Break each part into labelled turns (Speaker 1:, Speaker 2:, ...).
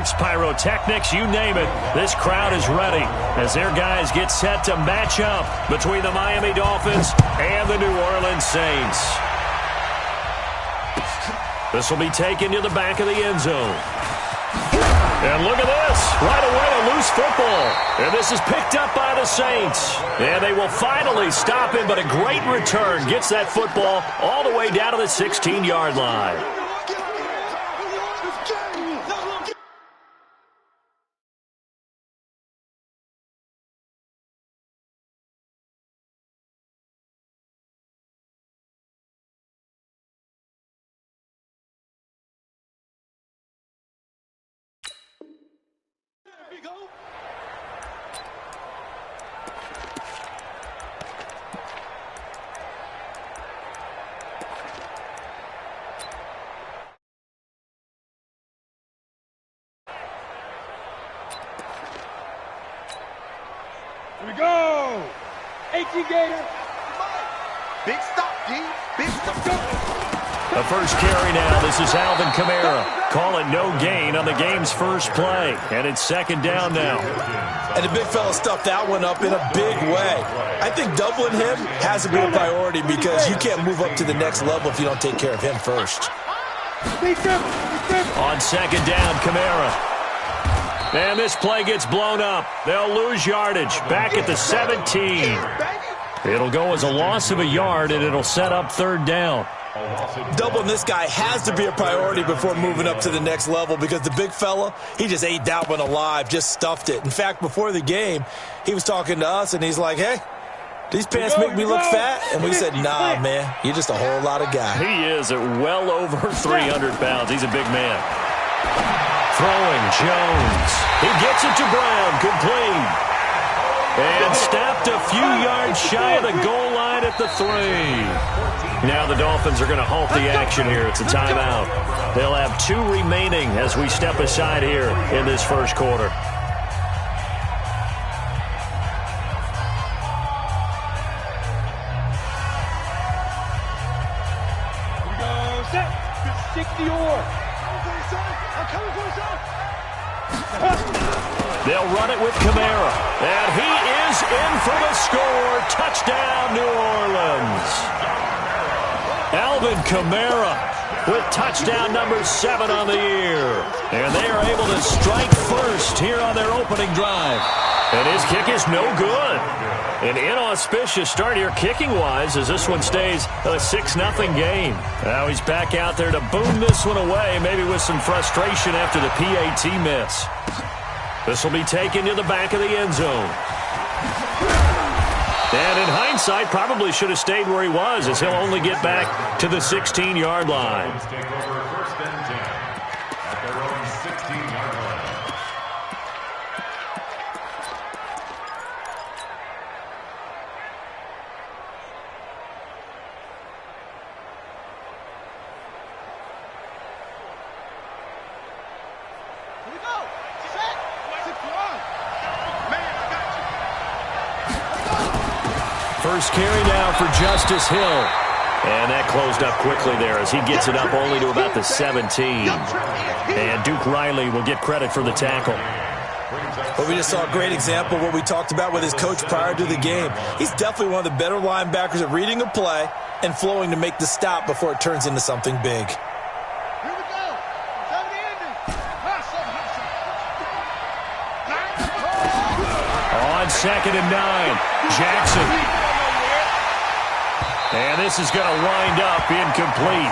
Speaker 1: fireworks, pyrotechnics, you name it. This crowd is ready as their guys get set to match up between the Miami Dolphins and the New Orleans Saints. This will be taken to the back of the end zone. And look at this. Right away, a loose football. And this is picked up by the Saints. And they will finally stop him, but a great return gets that football all the way down to the 16-yard line.
Speaker 2: Here we go! 18 Gator!
Speaker 3: Big stop, D. Big stop.
Speaker 1: The first carry now. This is Alvin Kamara. Call it no gain on the game's first play. And it's second down now.
Speaker 4: And the big fella stuffed that one up in a big way. I think doubling him has to be a priority because you can't move up to the next level if you don't take care of him first.
Speaker 1: On second down, Kamara. And this play gets blown up. They'll lose yardage back at the 17. It'll go as a loss of a yard, and it'll set up third down.
Speaker 4: Doubling this guy has to be a priority before moving up to the next level because the big fella, he just ate that one alive, just stuffed it. In fact, before the game, he was talking to us, and he's like, hey, these pants make me look fat? And we said, nah, man, you're just a whole lot of guy.
Speaker 1: He is at well over 300 pounds. He's a big man. Throwing, Jones. He gets it to Brown, complete. And stopped a few yards shy of the goal line at the 3. Now the Dolphins are going to halt the action here. It's a timeout. They'll have 2 remaining as we step aside here in this first quarter.
Speaker 2: Here we go, set. 60 or.
Speaker 1: They'll run it with Kamara. And he is in for the score. Touchdown, New Orleans. Alvin Kamara with touchdown number 7 on the year. And they are able to strike first here on their opening drive. And his kick is no good. An inauspicious start here kicking-wise as this one stays a 6-0 game. Now he's back out there to boom this one away, maybe with some frustration after the PAT miss. This will be taken to the back of the end zone. And in hindsight, probably should have stayed where he was as he'll only get back to the 16-yard line. First carry now for Justice Hill. And that closed up quickly there as he gets it up only to about the 17. And Duke Riley will get credit for the tackle.
Speaker 4: But we just saw a great example of what we talked about with his coach prior to the game. He's definitely one of the better linebackers at reading a play and flowing to make the stop before it turns into something big.
Speaker 1: On 2nd and 9, Jackson. And this is going to wind up incomplete.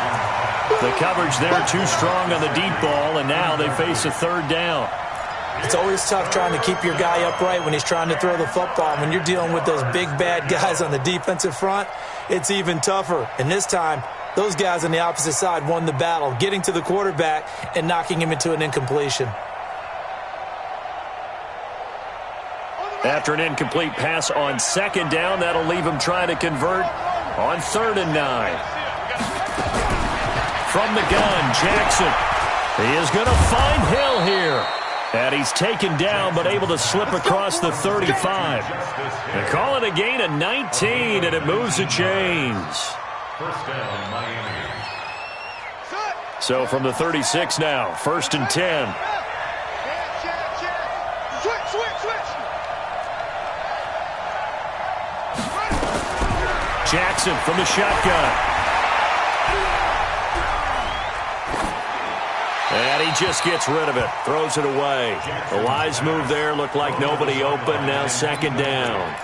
Speaker 1: The coverage there too strong on the deep ball, and now they face a third down.
Speaker 4: It's always tough trying to keep your guy upright when he's trying to throw the football. When you're dealing with those big, bad guys on the defensive front, it's even tougher. And this time, those guys on the opposite side won the battle, getting to the quarterback and knocking him into an incompletion.
Speaker 1: After an incomplete pass on 2nd down, that'll leave him trying to convert on 3rd and 9. From the gun, Jackson. He is going to find Hill here. And he's taken down but able to slip across the 35. They call it a gain of 19, and it moves the chains. So from the 36 now, 1st and 10. Jackson from the shotgun. And he just gets rid of it. Throws it away. The wise move there. Looked like nobody open. Now second down.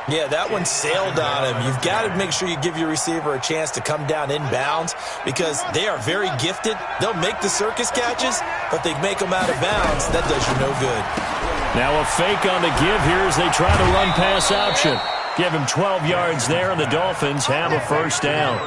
Speaker 4: Yeah, that one sailed on him. You've got to make sure you give your receiver a chance to come down inbounds because they are very gifted. They'll make the circus catches, but they make them out of bounds. That does you no good.
Speaker 1: Now a fake on the give here as they try to run pass option. Give him 12 yards there, and the Dolphins have a first down.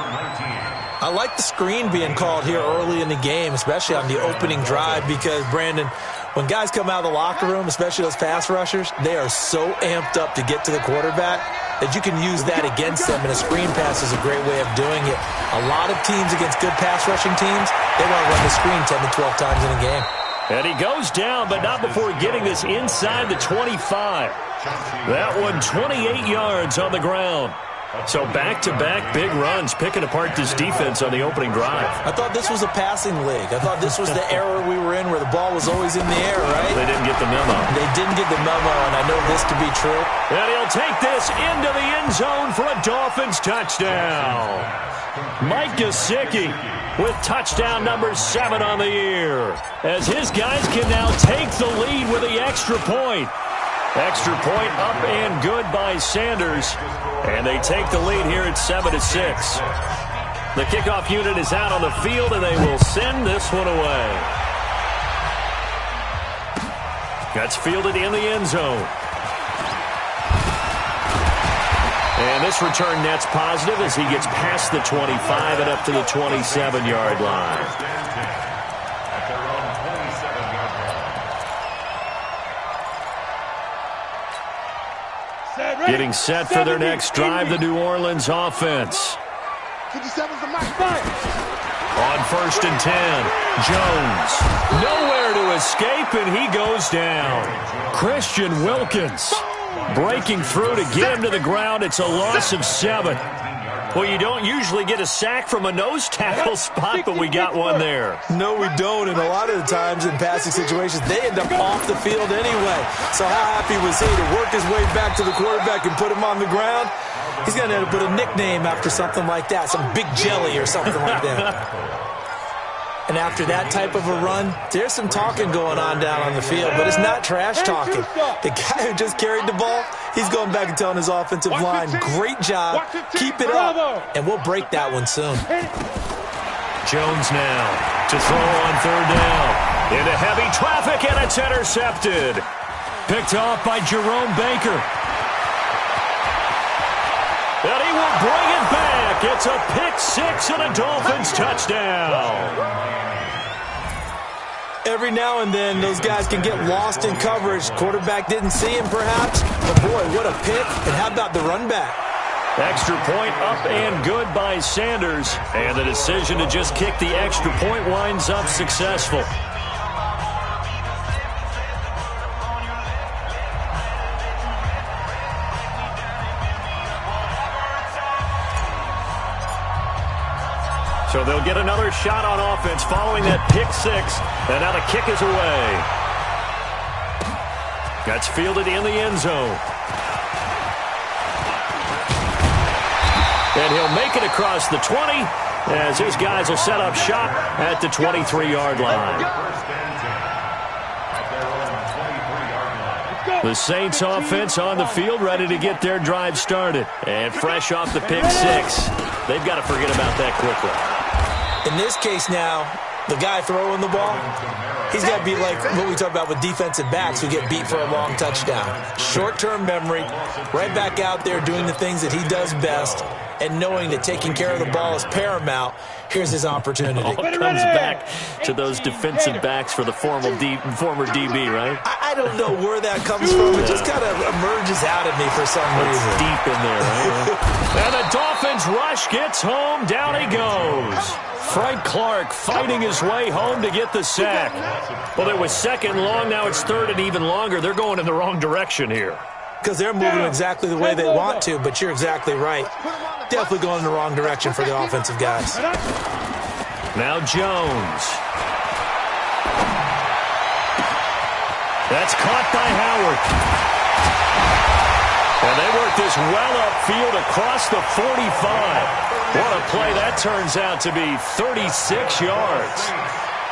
Speaker 4: I like the screen being called here early in the game, especially on the opening drive because, Brandon, when guys come out of the locker room, especially those pass rushers, they are so amped up to get to the quarterback that you can use that against them, and a screen pass is a great way of doing it. A lot of teams against good pass rushing teams, they want to run the screen 10 to 12 times in a game.
Speaker 1: And he goes down, but not before getting this inside the 25. That one 28 yards on the ground. So back-to-back big runs, picking apart this defense on the opening drive.
Speaker 4: I thought this was a passing league. I thought this was the era we were in where the ball was always in the air, right?
Speaker 1: They didn't get the memo.
Speaker 4: They didn't get the memo, and I know this to be true.
Speaker 1: And he'll take this into the end zone for a Dolphins touchdown. Mike Gesicki with touchdown number 7 on the year, as his guys can now take the lead with the extra point. Extra point up and good by Sanders. And they take the lead here at 7-6. The kickoff unit is out on the field, and they will send this one away. That's fielded in the end zone. And this return net's positive as he gets past the 25 and up to the 27-yard line. Getting set for their next drive, the New Orleans offense.
Speaker 3: 57's the mark.
Speaker 1: On 1st and 10, Jones. Nowhere to escape, and he goes down. Christian Wilkins breaking through to get him to the ground. It's a loss of 7. Well, you don't usually get a sack from a nose tackle spot, but we got one there.
Speaker 4: No, we don't, and a lot of the times in passing situations, they end up off the field anyway. So how happy was he to work his way back to the quarterback and put him on the ground? He's going to end up with a nickname after something like that, some Big Jelly or something like that. And after that type of a run, there's some talking going on down on the field, but it's not trash talking. The guy who just carried the ball, he's going back and telling his offensive line, great job, keep it up, and we'll break that one soon.
Speaker 1: Jones now to throw on 3rd down. Into heavy traffic, and it's intercepted. Picked off by Jerome Baker. And he will bring it back. It's a pick 6 and a Dolphins touchdown.
Speaker 4: Every now and then, those guys can get lost in coverage. Quarterback didn't see him, perhaps. But, boy, what a pick. And how about the run back?
Speaker 1: Extra point up and good by Sanders. And the decision to just kick the extra point winds up successful. So they'll get another shot on offense following that pick 6. And now the kick is away. That's fielded in the end zone. And he'll make it across the 20 as his guys will set up shop at the 23-yard line. The Saints offense on the field ready to get their drive started. And fresh off the pick 6. They've got to forget about that quickly.
Speaker 4: In this case now, the guy throwing the ball, he's got to be like what we talk about with defensive backs who get beat for a long touchdown. Short-term memory, right back out there doing the things that he does best, and knowing that taking care of the ball is paramount. Here's his opportunity.
Speaker 1: All comes back to those defensive backs for the former DB, right?
Speaker 4: I don't know where that comes from. It just kind of emerges out of me for some reason.
Speaker 1: It's deep in there, right? And the Dolphins rush gets home. Down he goes. Frank Clark fighting his way home to get the sack. Well, it was 2nd and long. Now it's 3rd and even longer. They're going in the wrong direction here.
Speaker 4: Because they're moving exactly the way they want to, but you're exactly right. Definitely going in the wrong direction for the offensive guys.
Speaker 1: Now Jones. That's caught by Howard. And they work this well upfield across the 45. What a play that turns out to be, 36 yards.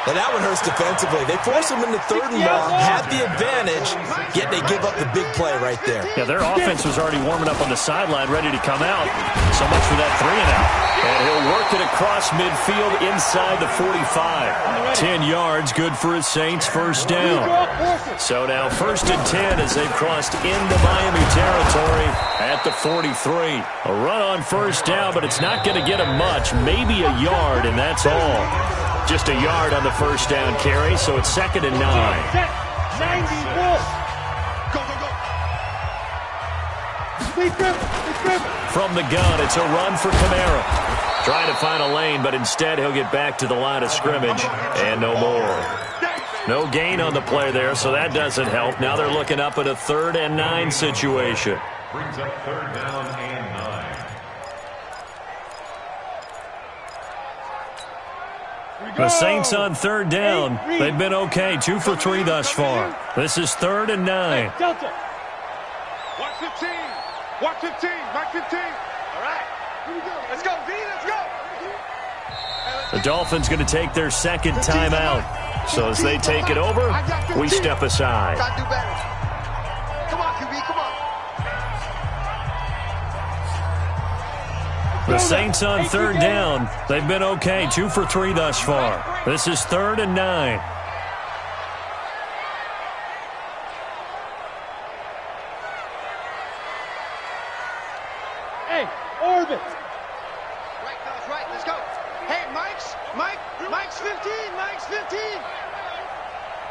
Speaker 4: And that one hurts defensively. They force them into third and long, had the advantage, yet they give up the big play right there.
Speaker 1: Yeah, their offense was already warming up on the sideline, ready to come out. So much for that 3-and-out. And he'll work it across midfield inside the 45. 10 yards, good for his Saints, first down. So now 1st and 10 as they've crossed into Miami territory at the 43. A run on first down, but it's not going to get him much. Maybe a yard, and that's all. Just a yard on the first down carry, so it's 2nd and 9.
Speaker 2: 90,
Speaker 3: Go, go, go.
Speaker 1: From the gun, it's a run for Kamara. Trying to find a lane, but instead he'll get back to the line of scrimmage, and no more. No gain on the play there, so that doesn't help. Now they're looking up at a 3rd and 9 situation.
Speaker 5: Brings up 3rd down and 9.
Speaker 1: The Saints on 3rd down. They've been okay, 2 for 3 thus far. This is 3rd and 9.
Speaker 2: Delta.
Speaker 3: Watch 15. Watch 15. Mark 15. All right. Here we go. Let's go, V. Let's go.
Speaker 1: The Dolphins going to take their 2nd timeout. So as they take it over, we step aside.
Speaker 3: Got to do better. Come on, QB. Come on.
Speaker 1: The Saints on 3rd down. They've been okay, 2 for 3 thus far. This is 3rd and 9.
Speaker 2: Hey, orbit.
Speaker 3: Right, fellas, right. Let's go. Hey, Mike's 15. Mike's 15.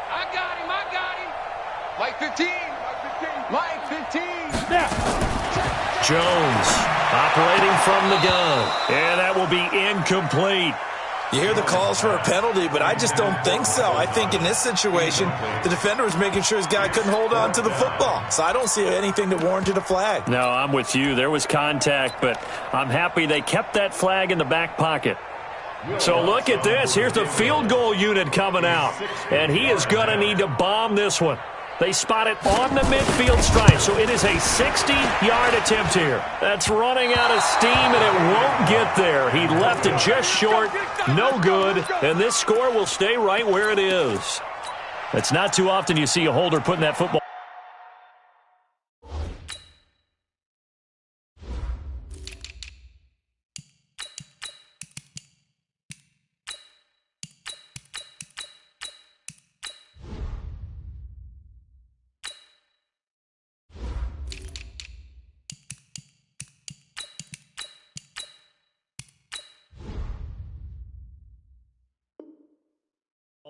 Speaker 3: I got him. Mike 15. Mike 15.
Speaker 2: Snap.
Speaker 1: Jones operating from the gun. And that will be incomplete.
Speaker 4: You hear the calls for a penalty, but I just don't think so. I think in this situation, the defender was making sure his guy couldn't hold on to the football. So I don't see anything that warranted a flag.
Speaker 1: No, I'm with you. There was contact, but I'm happy they kept that flag in the back pocket. So look at this. Here's the field goal unit coming out. And he is going to need to bomb this one. They spot it on the midfield stripe, so it is a 60-yard attempt here. That's running out of steam, and it won't get there. He left it just short, no good, and this score will stay right where it is. It's not too often you see a holder putting that football.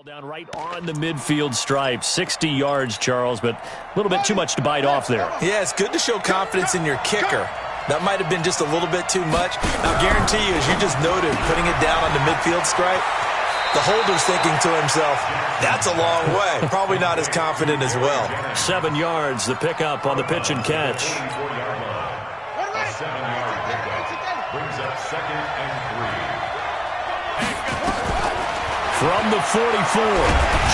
Speaker 1: Down right on the midfield stripe. 60 yards, Charles, but a little bit too much to bite off there.
Speaker 4: Yeah, it's good to show confidence in your kicker. That might have been just a little bit too much. I'll guarantee you, as you just noted, putting it down on the midfield stripe, the holder's thinking to himself, that's a long way. Probably not as confident as well.
Speaker 1: 7 yards, the pickup on the pitch and catch.
Speaker 5: A 7-yard pickup brings up 2nd and 3.
Speaker 1: From the 44,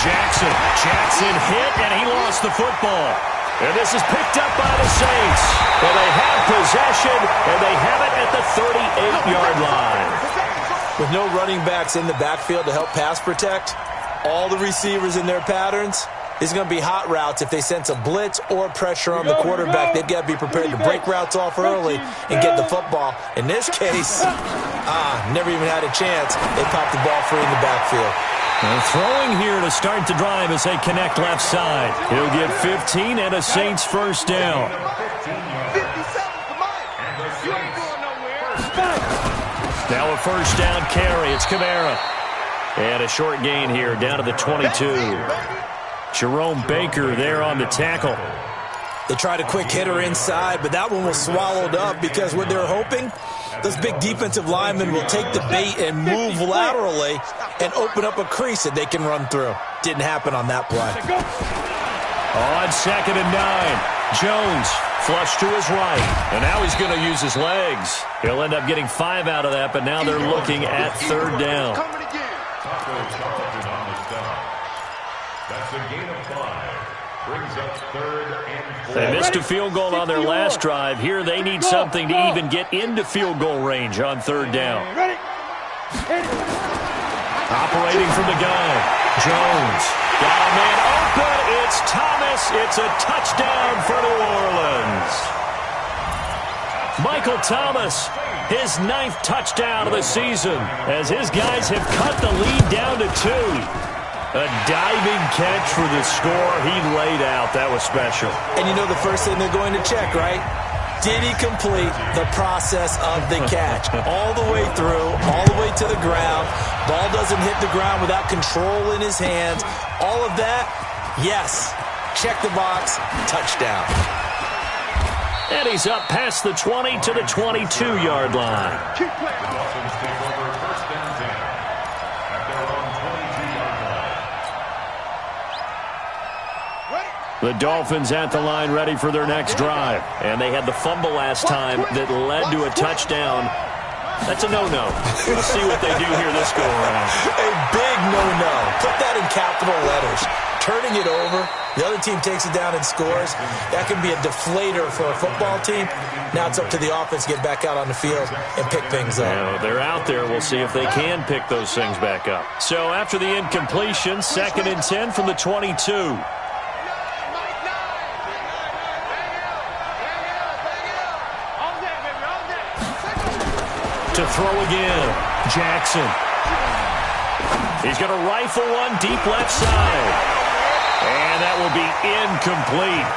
Speaker 1: Jackson hit, and he lost the football. And this is picked up by the Saints. And they have possession, and they have it at the 38-yard line.
Speaker 4: With no running backs in the backfield to help pass protect, all the receivers in their patterns, it's going to be hot routes if they sense a blitz or pressure on the quarterback. They've got to be prepared to break routes off early and get the football. In this case, never even had a chance. They popped the ball free in the backfield.
Speaker 1: And throwing here to start the drive as they connect left side. He'll get 15 and a Saints first down.
Speaker 3: 57, come on. You ain't going nowhere.
Speaker 1: Now a first down carry. It's Kamara. And a short gain here down to the 22. Jerome Baker there on the tackle.
Speaker 4: They tried a quick hitter inside, but that one was swallowed up because what they're hoping, those big defensive linemen will take the bait and move laterally and open up a crease that they can run through. Didn't happen on that play.
Speaker 1: On 2nd and 9, Jones flush to his right, and now he's going to use his legs. He'll end up getting 5 out of that, but now they're looking at 3rd down.
Speaker 5: Taco Charlton on the stop. That's a gain of 5. Brings up 3rd and 4.
Speaker 1: They missed a field goal on their last drive. Here they need something to even get into field goal range on 3rd down. Operating from the gun. Jones. Got a man open. It's Thomas. It's a touchdown for New Orleans. Michael Thomas, his 9th touchdown of the season, as his guys have cut the lead down to 2. A diving catch for the score he laid out. That was special.
Speaker 4: And you know the first thing they're going to check, right? Did he complete the process of the catch? All the way through, all the way to the ground. Ball doesn't hit the ground without control in his hands. All of that, yes. Check the box, touchdown.
Speaker 1: And he's up past the 20 to the 22-yard line.
Speaker 5: Dolphins take over 1st and 10 at their own 22-yard line.
Speaker 1: The Dolphins at the line ready for their next drive. And they had the fumble last time that led to a touchdown. That's a no-no. We'll see what they do here this go-around.
Speaker 4: A big no-no. Put that in capital letters. Turning it over. The other team takes it down and scores. That can be a deflator for a football team. Now it's up to the offense to get back out on the field and pick things up.
Speaker 1: Yeah, they're out there. We'll see if they can pick those things back up. So after the incompletion, 2nd and 10 from the 22. To throw again, Jackson. He's going to rifle one deep left side. And that will be incomplete.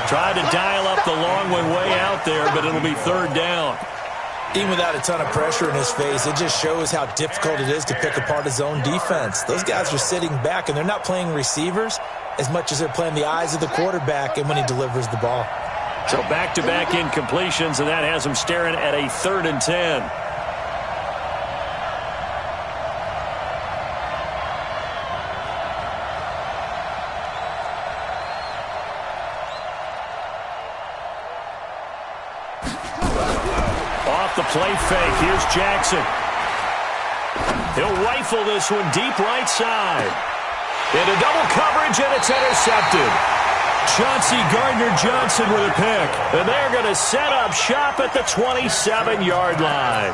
Speaker 1: Tried to dial up the long way out there, but it'll be 3rd down.
Speaker 4: Even without a ton of pressure in his face, it just shows how difficult it is to pick apart his own defense. Those guys are sitting back, and they're not playing receivers as much as they're playing the eyes of the quarterback and when he delivers the ball.
Speaker 1: So back-to-back incompletions, and that has him staring at a 3rd and 10. The play fake. Here's Jackson. He'll rifle this one deep right side. Into double coverage, and it's intercepted. Chauncey Gardner-Johnson with a pick. And they're going to set up shop at the 27-yard line.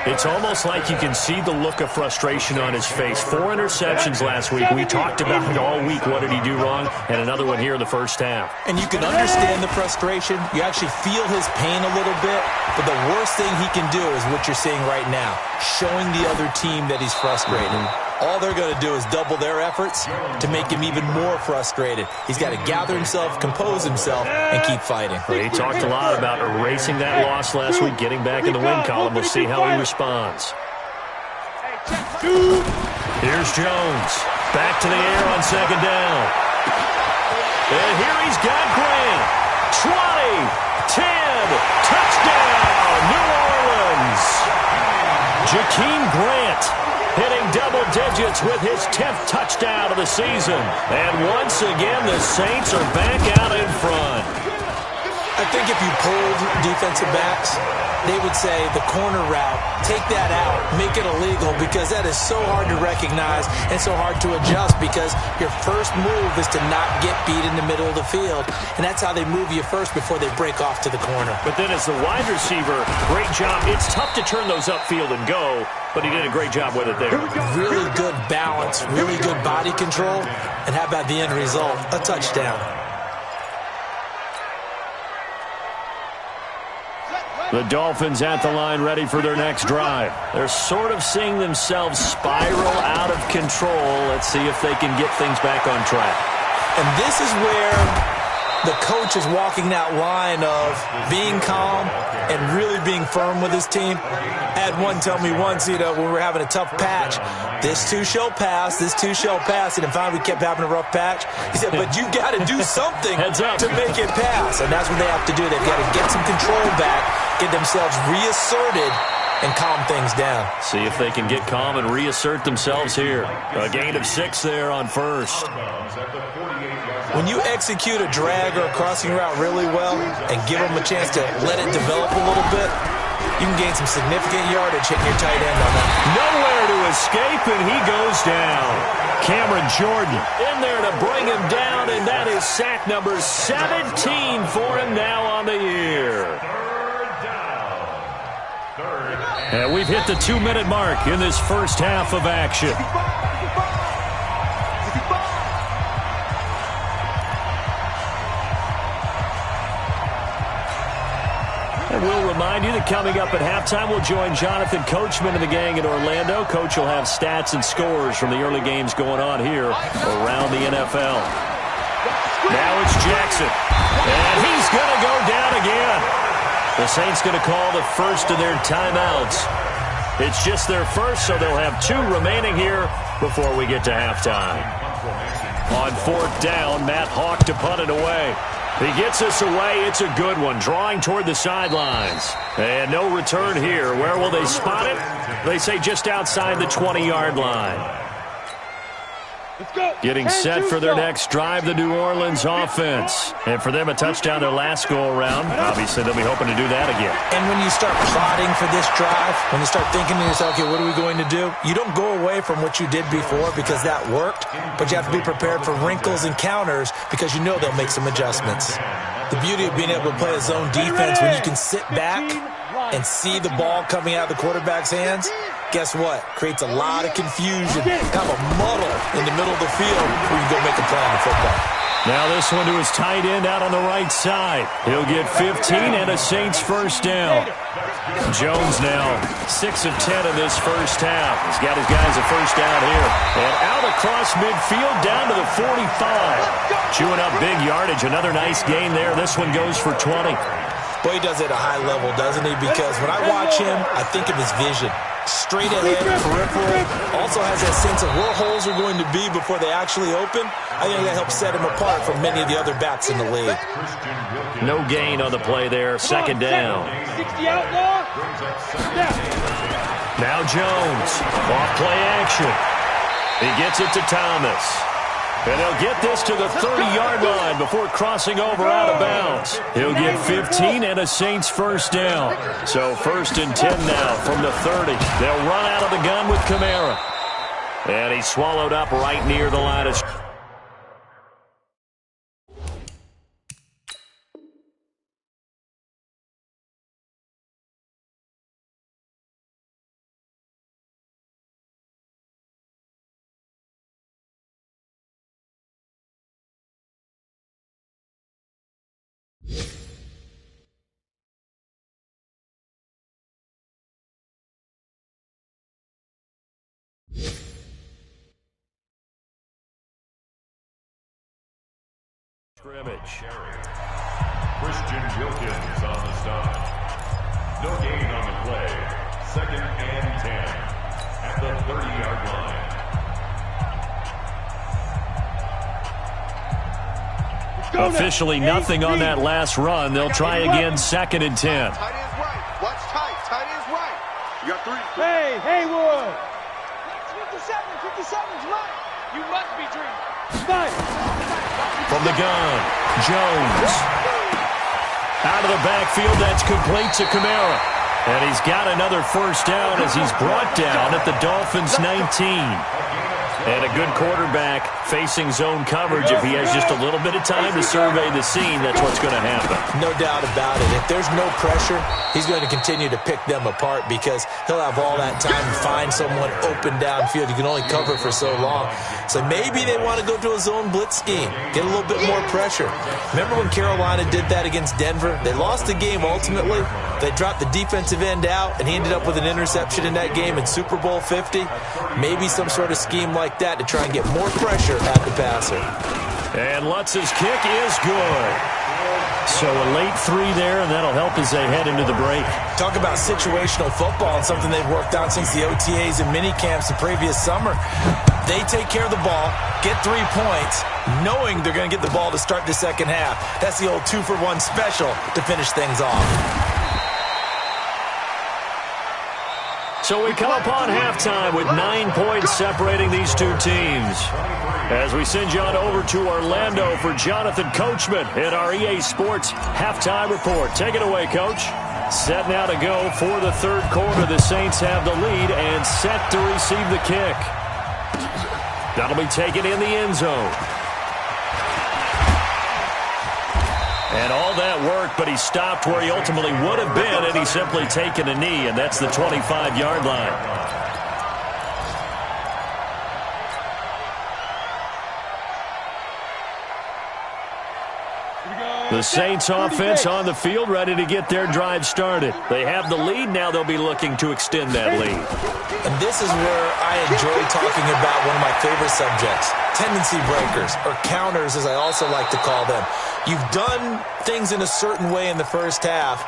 Speaker 1: It's almost like you can see the look of frustration on his face. 4 interceptions last week. We talked about it all week. What did he do wrong? And another one here in the first half.
Speaker 4: And you can understand the frustration. You actually feel his pain a little bit. But the worst thing he can do is what you're seeing right now, showing the other team that he's frustrated. All they're going to do is double their efforts to make him even more frustrated. He's got to gather himself, compose himself, and keep fighting.
Speaker 1: Well, he talked a lot about erasing that loss last week, getting back in the win column. We'll see how he responds. Here's Jones. Back to the air on 2nd down. And here he's got Grant. 20, 10, touchdown, New Orleans. Jakeem Grant hitting double digits with his 10th touchdown of the season. And once again, the Saints are back out in front.
Speaker 4: I think if you pulled defensive backs, they would say the corner route, take that out, make it illegal, because that is so hard to recognize and so hard to adjust, because your first move is to not get beat in the middle of the field, and that's how they move you first before they break off to the corner.
Speaker 1: But then as the wide receiver, great job. It's tough to turn those upfield and go, but he did a great job with it there.
Speaker 4: Really good balance, really good body control, and how about the end result? A touchdown.
Speaker 1: The Dolphins at the line ready for their next drive. They're sort of seeing themselves spiral out of control. Let's see if they can get things back on track.
Speaker 4: And this is where the coach is walking that line of being calm and really being firm with his team. I had one tell me once, when we were having a tough patch, this too shall pass, this too shall pass. And then finally we kept having a rough patch. He said, but you got to do something to make it pass. And that's what they have to do. They've got to get some control back, get themselves reasserted, and calm things down.
Speaker 1: See if they can get calm and reassert themselves here. A gain of 6 there on first.
Speaker 4: When you execute a drag or a crossing route really well and give them a chance to let it develop a little bit, you can gain some significant yardage hitting your tight end on that.
Speaker 1: Nowhere to escape, and he goes down. Cameron Jordan in there to bring him down, and that is is sack number 17 for him now on the year. And we've hit the 2-minute mark in this first half of action. And we'll remind you that coming up at halftime, we'll join Jonathan Coachman and the gang in Orlando. Coach will have stats and scores from the early games going on here around the NFL. Now it's Jackson. And he's going to go down again. The Saints going to call the first of their timeouts. It's just their first, so they'll have 2 remaining here before we get to halftime. On 4th down, Matt Hawk to punt it away. He gets us away. It's a good one, drawing toward the sidelines. And no return here. Where will they spot it? They say just outside the 20-yard line. Getting set for their next drive, the New Orleans offense. And for them, a touchdown their last go-around. Obviously, they'll be hoping to do that again.
Speaker 4: And when you start plotting for this drive, when you start thinking to yourself, okay, what are we going to do? You don't go away from what you did before because that worked, but you have to be prepared for wrinkles and counters because you know they'll make some adjustments. The beauty of being able to play a zone defense when you can sit back and see the ball coming out of the quarterback's hands, guess what? Creates a lot of confusion, kind of a muddle in the middle of the field where you go make a play on the football.
Speaker 1: Now this one to his tight end out on the right side. He'll get 15 and a Saints first down. Jones now 6 of 10 in this first half. He's got his guys a first down here. And out across midfield down to the 45. Chewing up big yardage. Another nice gain there. This one goes for 20.
Speaker 4: Boy, he does it at a high level, doesn't he? Because when I watch him, I think of his vision. Straight ahead, peripheral. Also has that sense of where holes are going to be before they actually open. I think that helps set him apart from many of the other backs in the league.
Speaker 1: No gain on the play there. Second down.
Speaker 2: 60 outlaw.
Speaker 1: Now Jones. Off play action. He gets it to Thomas. And he'll get this to the 30-yard line before crossing over out of bounds. He'll get 15 and a Saints first down. So 1st and 10 now from the 30. They'll run out of the gun with Kamara. And he's swallowed up right near the line of... scrimmage.
Speaker 5: Christian Wilkins on the stop. No gain on the play. 2nd and 10 at the 30-yard line.
Speaker 1: Officially nothing on that last run. They'll try again 2nd and 10.
Speaker 3: Tight end's right. Watch tight. Tight end's right. You got 3.
Speaker 2: Hey, Haywood. 57's right. You must be dreaming.
Speaker 1: From the gun, Jones. Out of the backfield, that's complete to Kamara. And he's got another first down as he's brought down at the Dolphins' 19. And a good quarterback facing zone coverage. If he has just a little bit of time to survey the scene, that's what's going to happen.
Speaker 4: No doubt about it. If there's no pressure, he's going to continue to pick them apart because he'll have all that time to find someone open downfield. You can only cover for so long. So maybe they want to go to a zone blitz scheme, get a little bit more pressure. Remember when Carolina did that against Denver? They lost the game ultimately. They dropped the defensive end out, and he ended up with an interception in that game in Super Bowl 50. Maybe some sort of scheme like that to try and get more pressure at the passer.
Speaker 1: And Lutz's kick is good. So a late 3 there, and that'll help as they head into the break.
Speaker 4: Talk about situational football and something they've worked on since the OTAs and mini camps the previous summer. They take care of the ball, get 3 points, knowing they're going to get the ball to start the second half. That's the old 2-for-1 special to finish things off.
Speaker 1: So we come upon halftime with 9 points separating these two teams. As we send you on over to Orlando for Jonathan Coachman in our EA Sports Halftime Report. Take it away, Coach. Set now to go for the third quarter. The Saints have the lead and set to receive the kick. That'll be taken in the end zone. And all that work, but he stopped where he ultimately would have been had he simply taken a knee, and that's the 25-yard line. The Saints offense on the field, ready to get their drive started. They have the lead. Now they'll be looking to extend that lead.
Speaker 4: And this is where I enjoy talking about one of my favorite subjects, tendency breakers, or counters, as I also like to call them. You've done things in a certain way in the first half,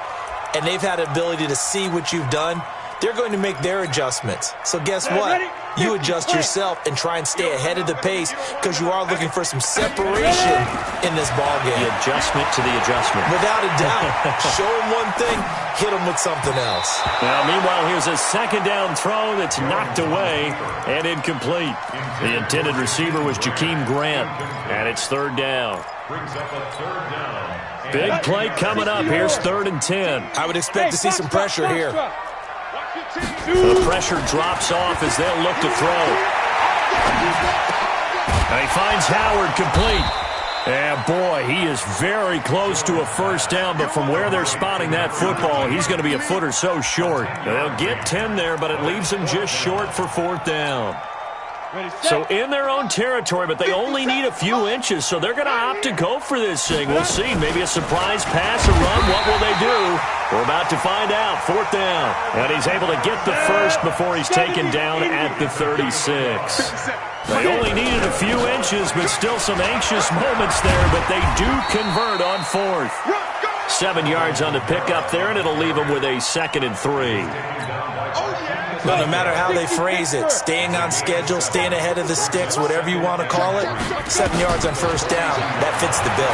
Speaker 4: and they've had the ability to see what you've done. They're going to make their adjustments. So guess what? You adjust yourself and try and stay ahead of the pace because you are looking for some separation in this ball game.
Speaker 1: The adjustment to the adjustment.
Speaker 4: Without a doubt. Show them one thing, hit them with something else.
Speaker 1: Now, meanwhile, here's a second down throw that's knocked away and incomplete. The intended receiver was Jakeem Grant, and it's third down.
Speaker 5: Brings up a third down.
Speaker 1: Big play coming up. Here's 3rd and 10.
Speaker 4: I would expect to see some pressure here.
Speaker 1: The pressure drops off as they'll look to throw. And he finds Howard complete. And, boy, he is very close to a first down, but from where they're spotting that football, he's going to be a foot or so short. They'll get 10 there, but it leaves him just short for 4th down. So in their own territory, but they only need a few inches, so they're going to opt to go for this thing. We'll see. Maybe a surprise pass, a run. What will they do? We're about to find out. 4th down. And he's able to get the first before he's taken down at the 36. They only needed a few inches, but still some anxious moments there, but they do convert on 4th. 7 yards on the pickup there, and it'll leave them with a 2nd and 3.
Speaker 4: Well, no matter how they phrase it, staying on schedule, staying ahead of the sticks, whatever you want to call it, 7 yards on first down, that fits the bill.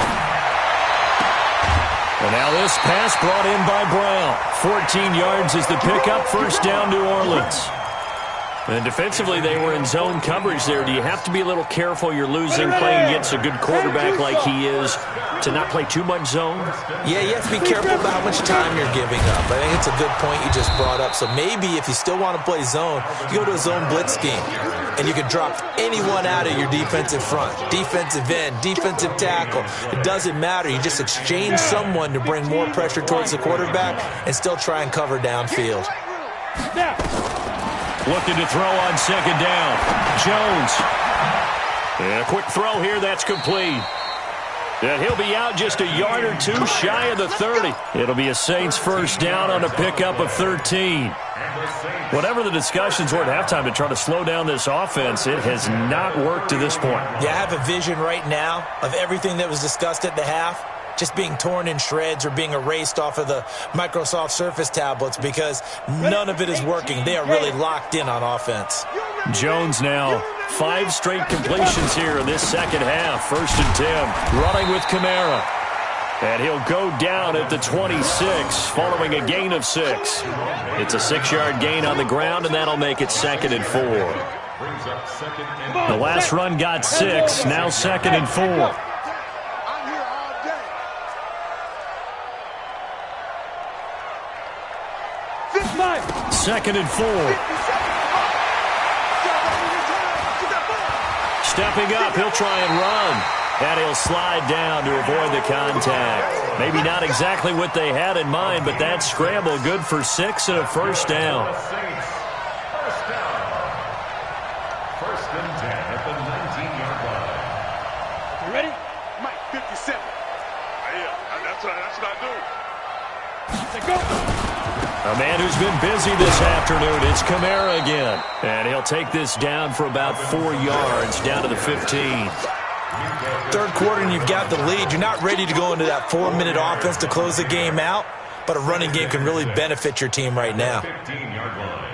Speaker 1: And now this pass brought in by Brown. 14 yards is the pickup, first down New Orleans. And defensively, they were in zone coverage there. Do you have to be a little careful? You're losing, playing against a good quarterback like he is, to not play too much zone?
Speaker 4: Yeah, you have to be careful about how much time you're giving up. I think it's a good point you just brought up. So maybe if you still want to play zone, you go to a zone blitz scheme, and you can drop anyone out of your defensive front, defensive end, defensive tackle. It doesn't matter. You just exchange someone to bring more pressure towards the quarterback and still try and cover downfield.
Speaker 1: Looking to throw on 2nd down. Jones. And a quick throw here. That's complete. And he'll be out just a yard or two shy of the 30. It'll be a Saints first down on a pickup of 13. Whatever the discussions were at halftime to try to slow down this offense, it has not worked to this point.
Speaker 4: Yeah, I have a vision right now of everything that was discussed at the half just being torn in shreds or being erased off of the Microsoft Surface tablets because none of it is working. They are really locked in on offense.
Speaker 1: Jones now 5 straight completions here in this second half. 1st and 10. Running with Kamara. And he'll go down at the 26 following a gain of 6. It's a 6-yard gain on the ground, and that'll make it 2nd and 4. The last run got 6, now 2nd and 4. 2nd and 4. Stepping up, he'll try and run. And he'll slide down to avoid the contact. Maybe not exactly what they had in mind, but that scramble good for 6 and a first down.
Speaker 5: First and 10 at the 19-yard line.
Speaker 2: You ready?
Speaker 3: Mike, 57. Yeah, that's what I do.
Speaker 2: Let's go.
Speaker 1: A man who's been busy this afternoon, it's Kamara again. And he'll take this down for about 4 yards, down to the 15.
Speaker 4: Third quarter and you've got the lead. You're not ready to go into that 4-minute offense to close the game out, but a running game can really benefit your team right now.
Speaker 5: 15-yard line.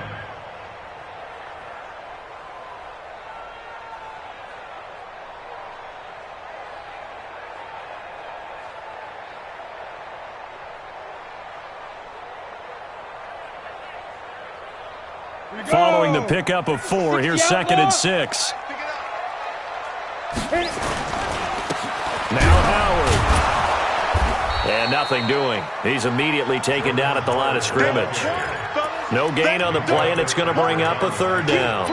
Speaker 1: Following the pickup of 4, here's 2nd and 6. Now Howard. And nothing doing. He's immediately taken down at the line of scrimmage. No gain on the play, and it's going to bring up a 3rd down.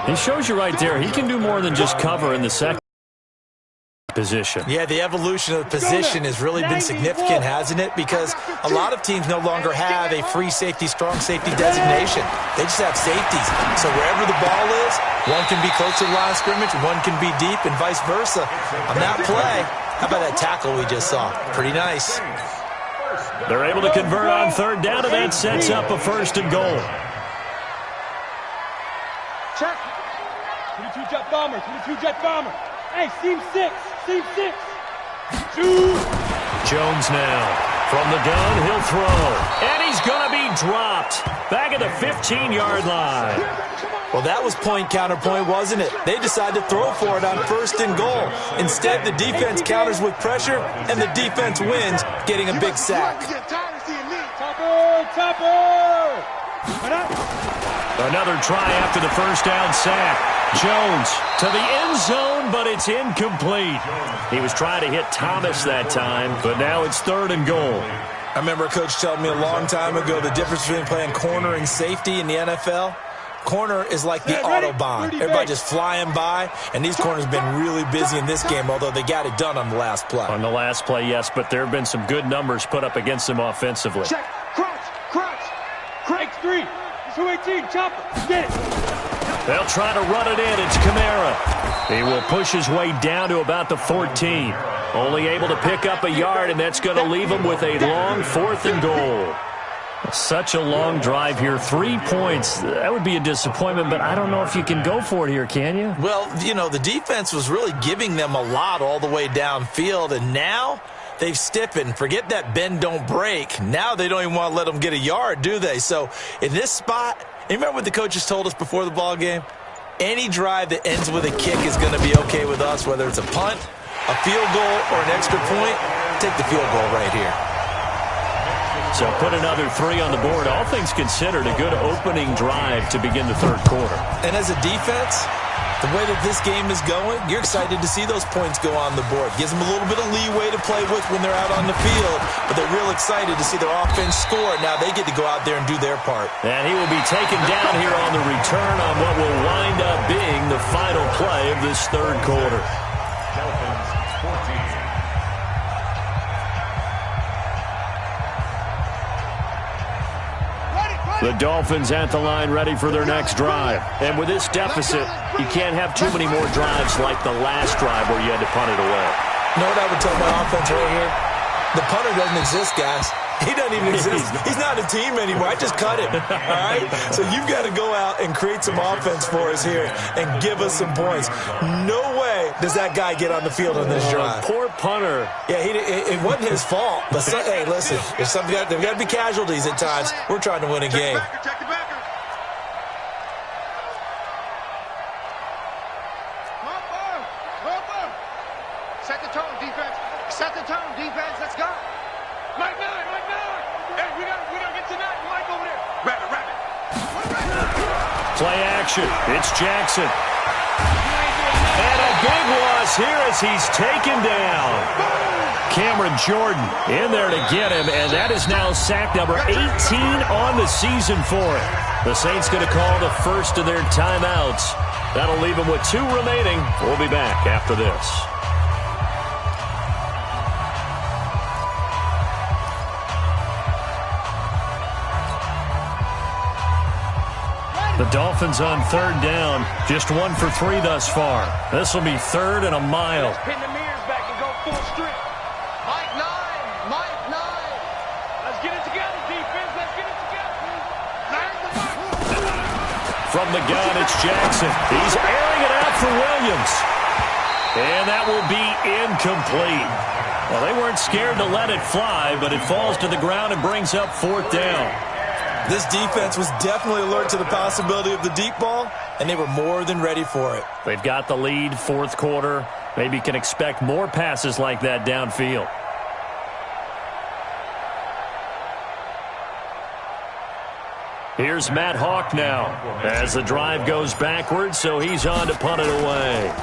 Speaker 1: He shows you right there, he can do more than just cover in the second. position.
Speaker 4: Yeah, the evolution of the position has really been significant, hasn't it? Because a lot of teams no longer have a free safety, strong safety designation. They just have safeties. So wherever the ball is, one can be close to the line of scrimmage, one can be deep, and vice versa. On that play, how about that tackle we just saw? Pretty nice.
Speaker 1: They're able to convert on third down, and that sets up a 1st and goal.
Speaker 2: Check. 22 jet bomber, 22 jet bomber. Hey, seam 6, seam 6. 2.
Speaker 1: Jones now. From the gun, he'll throw. And he's going to be dropped. Back at the 15-yard line.
Speaker 4: Well, that was point counterpoint, wasn't it? They decided to throw for it on 1st and goal. Instead, the defense counters with pressure, and the defense wins, getting a big sack.
Speaker 2: Topper!
Speaker 1: Another try after the 1st down sack. Jones to the end zone, but it's incomplete. He was trying to hit Thomas that time, but now it's 3rd and goal.
Speaker 4: I remember a coach telling me a long time ago the difference between playing corner and safety in the NFL. Corner is like the Autobahn. Everybody just flying by, and these corners have been really busy in this game, although they got it done on the last play.
Speaker 1: On the last play, yes, but there have been some good numbers put up against them offensively.
Speaker 2: Check. Crunch. Craig 3. 218. Chopper. Get it.
Speaker 1: They'll try to run it in. It's Kamara. He will push his way down to about the 14. Only able to pick up a yard, and that's going to leave him with a long 4th and goal. Such a long drive here. 3 points. That would be a disappointment, but I don't know if you can go for it here, can you?
Speaker 4: Well, you know, the defense was really giving them a lot all the way downfield, and now they've stiffened. Forget that bend, don't break. Now they don't even want to let them get a yard, do they? So in this spot, you remember what the coaches told us before the ball game? Any drive that ends with a kick is going to be okay with us, whether it's a punt, a field goal, or an extra point. Take the field goal right here.
Speaker 1: So put another 3 on the board. All things considered, a good opening drive to begin the 3rd quarter.
Speaker 4: And as a defense, the way that this game is going, you're excited to see those points go on the board. Gives them a little bit of leeway to play with when they're out on the field, but they're real excited to see their offense score. Now they get to go out there and do their part.
Speaker 1: And he will be taken down here on the return on what will wind up being the final play of this 3rd quarter.
Speaker 5: Dolphins 14.
Speaker 1: The Dolphins at the line ready for their next drive. And with this deficit, you can't have too many more drives like the last drive where you had to punt it away.
Speaker 4: You know what I would tell my offense right here? The punter doesn't exist, guys. He doesn't even exist. He's not a team anymore. I just cut him. All right? So you've got to go out and create some offense for us here and give us some points. No way does that guy get on the field on this drive.
Speaker 1: Poor punter.
Speaker 4: Yeah, it wasn't his fault. But hey, listen, there's got to be casualties at times. We're trying to win a game.
Speaker 3: Check the backer. Set the tone, defense. Set the tone, defense. Let's go. Mike 9. Hey, we gotta get to that. Mike over there. Rabbit.
Speaker 1: Play action. It's Jackson. And a big loss here as he's taken down. Cameron Jordan in there to get him, and that is now sack number 18 on the season for it. The Saints going to call the first of their timeouts. That'll leave them with 2 remaining. We'll be back after this. The Dolphins on 3rd down. Just 1 for 3 thus far. This will be 3rd and a mile.
Speaker 2: Pin the mirrors back and go full strip.
Speaker 3: Mike 9.
Speaker 2: Let's get it together, defense. Let's get it together.
Speaker 1: From the gun, it's Jackson. He's airing it out for Williams. And that will be incomplete. Well, they weren't scared to let it fly, but it falls to the ground and brings up 4th down.
Speaker 4: This defense was definitely alert to the possibility of the deep ball, and they were more than ready for it.
Speaker 1: They've got the lead, 4th quarter. Maybe can expect more passes like that downfield. Here's Matt Hawk now as the drive goes backwards, so he's on to punt it away.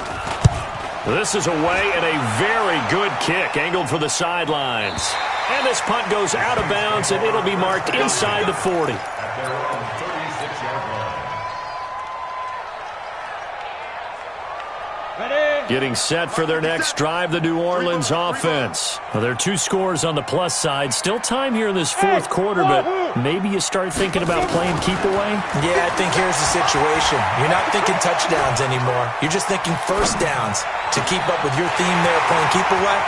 Speaker 1: This is away and a very good kick angled for the sidelines. And this punt goes out of bounds, and it'll be marked inside the 40.
Speaker 5: At their own 36-yard line.
Speaker 2: Ready.
Speaker 1: Getting set for their next drive, the New Orleans offense. Well, there are 2 scores on the plus side. Still time here in this fourth quarter, but maybe you start thinking about playing keep away?
Speaker 4: Yeah, I think here's the situation. You're not thinking touchdowns anymore. You're just thinking first downs. To keep up with your theme there playing keep away,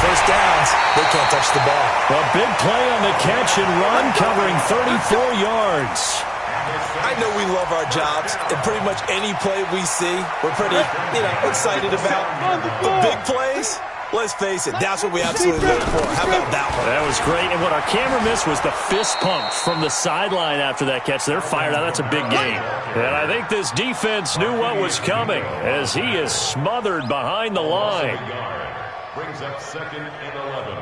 Speaker 4: first downs, they can't touch the ball.
Speaker 1: A big play on the catch and run, covering 34 yards.
Speaker 4: I know we love our jobs, and pretty much any play we see, we're pretty, excited about. But big plays, let's face it, that's what we absolutely look for. How about that one?
Speaker 1: That was great, and what our camera missed was the fist pump from the sideline after that catch. They're fired out. That's a big game. And I think this defense knew what was coming as he is smothered behind the line.
Speaker 5: Brings up 2nd and 11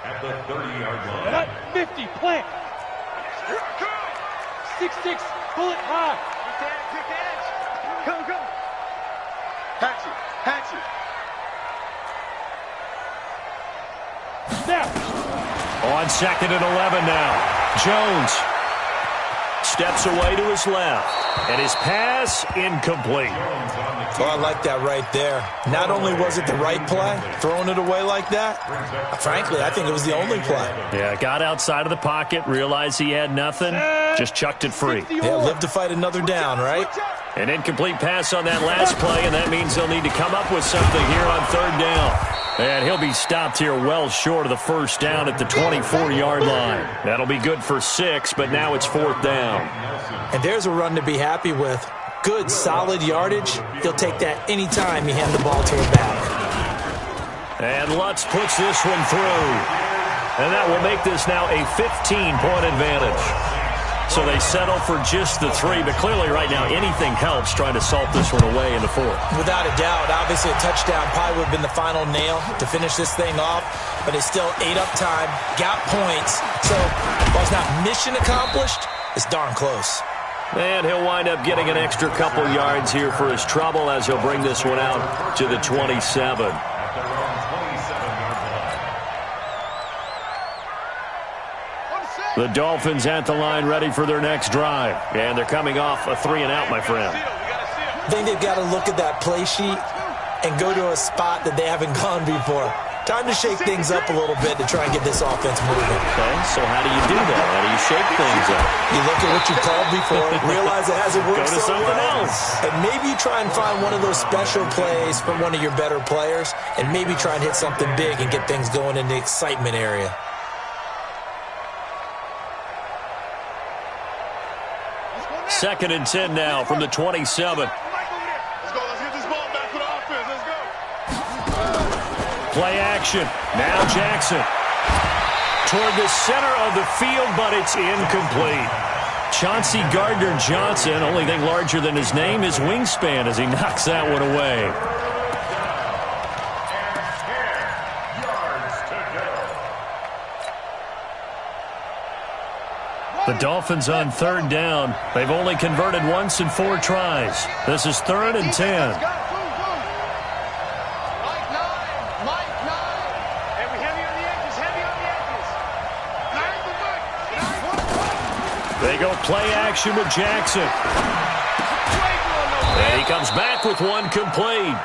Speaker 5: at the 30-yard line.
Speaker 2: Not 50, plant. 6-6, pull it high.
Speaker 3: Quick edge. Come. Hatchet.
Speaker 2: Now.
Speaker 1: On 2nd and 11 now. Jones steps away to his left. And his pass incomplete.
Speaker 4: Oh, I like that right there. Not only was it the right play, throwing it away like that, frankly, I think it was the only play.
Speaker 1: Yeah, got outside of the pocket, realized he had nothing, just chucked it free.
Speaker 4: Yeah, live to fight another down, right?
Speaker 1: An incomplete pass on that last play, and that means they'll need to come up with something here on 3rd down. And he'll be stopped here well short of the first down at the 24-yard line. That'll be good for 6, but now it's 4th down.
Speaker 4: And there's a run to be happy with. Good, solid yardage. He'll take that anytime you hand the ball to a back.
Speaker 1: And Lutz puts this one through. And that will make this now a 15-point advantage. So they settle for just the 3, but clearly right now anything helps trying to salt this one away in the 4th.
Speaker 4: Without a doubt, obviously a touchdown probably would have been the final nail to finish this thing off, but it's still ate up time, got points. So while it's not mission accomplished, it's darn close.
Speaker 1: And he'll wind up getting an extra couple yards here for his trouble as he'll bring this one out to the 27. The Dolphins at the line ready for their next drive. And they're coming off a 3-and-out, my friend.
Speaker 4: I think they've got to look at that play sheet and go to a spot that they haven't gone before. Time to shake things up a little bit to try and get this offense moving.
Speaker 1: Okay, so how do you do that? How do you shake things up?
Speaker 4: You look at what you called before, realize it hasn't worked
Speaker 1: Go to something else.
Speaker 4: And maybe you try and find one of those special plays from one of your better players, and maybe try and hit something big and get things going in the excitement area.
Speaker 1: Second and 10 now from the 27.
Speaker 3: Let's go. Let's get this ball back for the offense. Let's go.
Speaker 1: Play action. Now Jackson. Toward the center of the field, but it's incomplete. Chauncey Gardner-Johnson, only thing larger than his name is wingspan as he knocks that one away. The Dolphins on 3rd down. They've only converted once in 4 tries. This is 3rd and 10. They go play action with Jackson. And he comes back with one complete.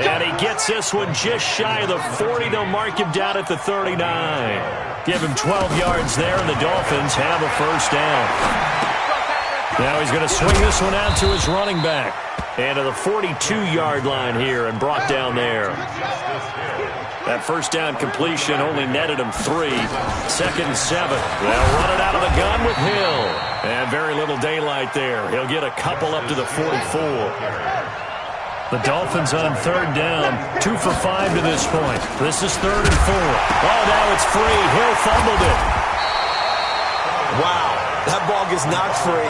Speaker 1: And he gets this one just shy of the 40. They'll mark him down at the 39. Give him 12 yards there, and the Dolphins have a first down. Now he's going to swing this one out to his running back. And to the 42-yard line here and brought down there. That first down completion only netted him 3. 2nd and 7. They'll run it out of the gun with Hill. And very little daylight there. He'll get a couple up to the 44. The Dolphins on 3rd down, 2 for 5 to this point. This is 3rd and 4. Oh, now it's free. Hill fumbled it.
Speaker 4: Wow, that ball gets knocked free,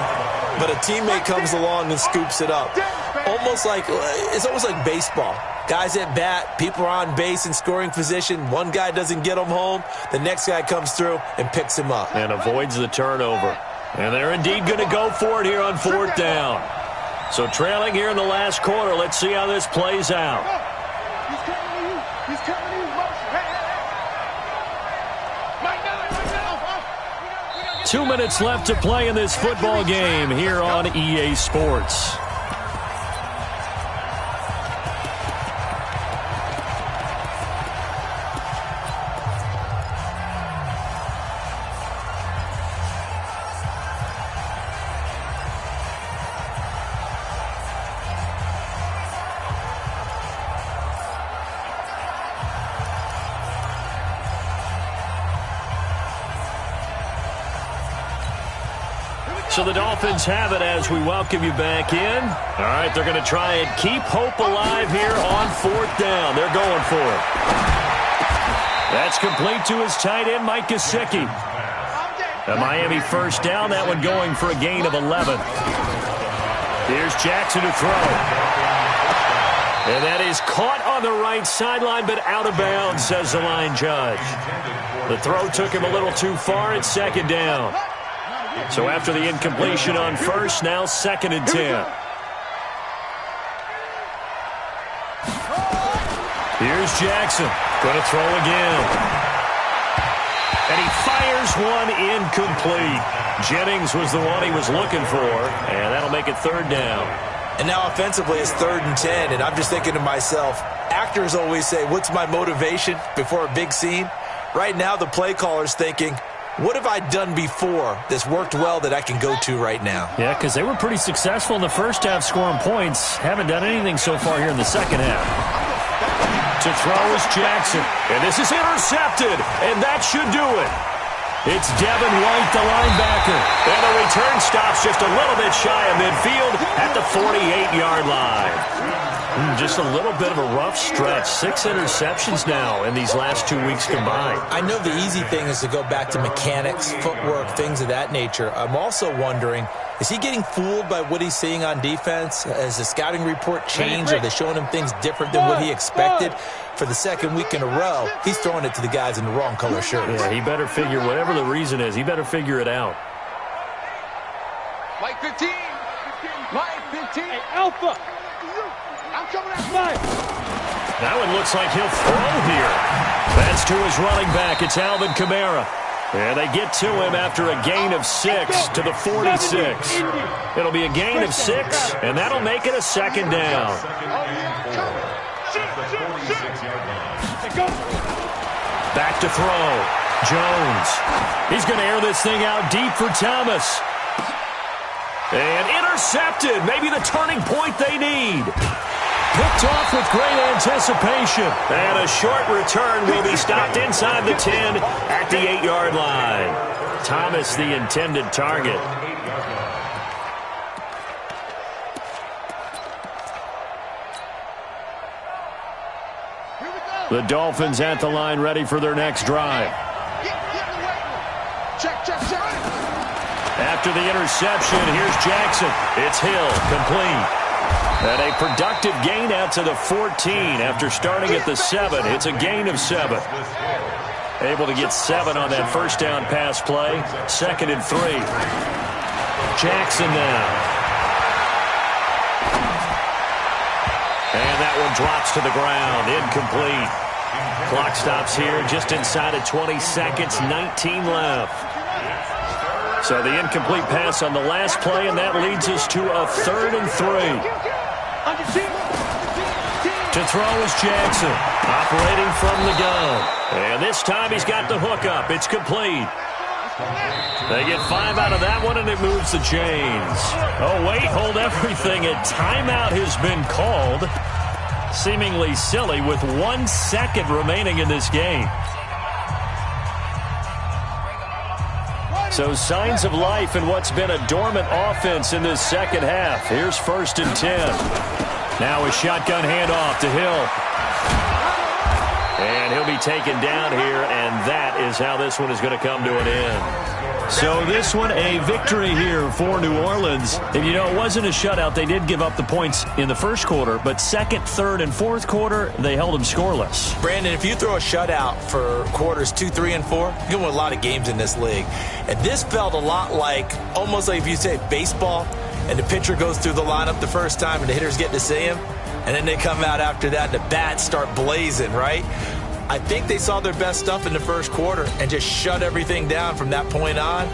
Speaker 4: but a teammate comes along and scoops it up. It's almost like baseball. Guys at bat, people are on base in scoring position. One guy doesn't get him home. The next guy comes through and picks him up.
Speaker 1: And avoids the turnover. And they're indeed going to go for it here on 4th down. So trailing here in the last quarter, let's see how this plays out.
Speaker 3: He's coming to you. He's coming to you. Hey.
Speaker 1: 2 minutes left to play in this football game here on EA Sports. So the Dolphins have it as we welcome you back in. All right, they're going to try and keep hope alive here on 4th down. They're going for it. That's complete to his tight end, Mike Gesicki. A Miami first down, that one going for a gain of 11. Here's Jackson to throw. And that is caught on the right sideline, but out of bounds, says the line judge. The throw took him a little too far. It's 2nd down. So after the incompletion on 1st, now 2nd and 10. Here's Jackson. Going to throw again. And he fires one incomplete. Jennings was the one he was looking for, and that'll make it 3rd down.
Speaker 4: And now offensively it's 3rd and 10, and I'm just thinking to myself, actors always say, what's my motivation before a big scene? Right now the play caller's thinking, what have I done before that's worked well that I can go to right now?
Speaker 1: Yeah, because they were pretty successful in the first half scoring points. Haven't done anything so far here in the second half. To throw is Jackson. And this is intercepted, and that should do it. It's Devin White, the linebacker. And the return stops just a little bit shy of midfield at the 48-yard line. Just a little bit of a rough stretch. 6 interceptions now in these last 2 weeks combined.
Speaker 4: I know the easy thing is to go back to mechanics, footwork, things of that nature. I'm also wondering, is he getting fooled by what he's seeing on defense? Has the scouting report changed? Are they showing him things different than what he expected? For the 2nd week in a row, he's throwing it to the guys in the wrong color shirts.
Speaker 1: Yeah, he better figure, whatever the reason is, he better figure it out.
Speaker 3: Light 15. Light 15.
Speaker 2: Hey, Alpha.
Speaker 3: I'm coming out 5.
Speaker 1: That one looks like he'll throw here. That's to his running back. It's Alvin Kamara. And they get to him after a gain of 6 to the 46. It'll be a gain of 6, and that'll make it a 2nd down. Back to throw. Jones. He's going to air this thing out deep for Thomas. And intercepted. Maybe the turning point they need. Picked off with great anticipation. And a short return will be stopped inside the 10 at the 8-yard line. Thomas, the intended target. The Dolphins at the line, ready for their next drive.
Speaker 3: Check.
Speaker 1: After the interception, here's Jackson. It's Hill, complete. And a productive gain out to the 14 after starting at the 7. It's a gain of 7. Able to get 7 on that first down pass play. 2nd and 3. Jackson now. And that one drops to the ground. Incomplete. Clock stops here just inside of 20 seconds. 19 left. So the incomplete pass on the last play, and that leads us to a 3rd and 3. To throw is Jackson, operating from the gun. And this time he's got the hookup. It's complete. They get 5 out of that one, and it moves the chains. Oh, wait, hold everything. A timeout has been called. Seemingly silly with 1 second remaining in this game. So signs of life in what's been a dormant offense in this second half. Here's 1st and 10. Now a shotgun handoff to Hill. And he'll be taken down here, and that is how this one is going to come to an end. So this one, a victory here for New Orleans. And you know, it wasn't a shutout. They did give up the points in the first quarter, but 2nd, 3rd, and 4th quarter, they held them scoreless.
Speaker 4: Brandon, if you throw a shutout for quarters 2, 3, and 4, you can win a lot of games in this league. And this felt a lot like, almost like if you say baseball, and the pitcher goes through the lineup the first time and the hitters get to see him, and then they come out after that and the bats start blazing, right? I think they saw their best stuff in the first quarter and just shut everything down from that point on.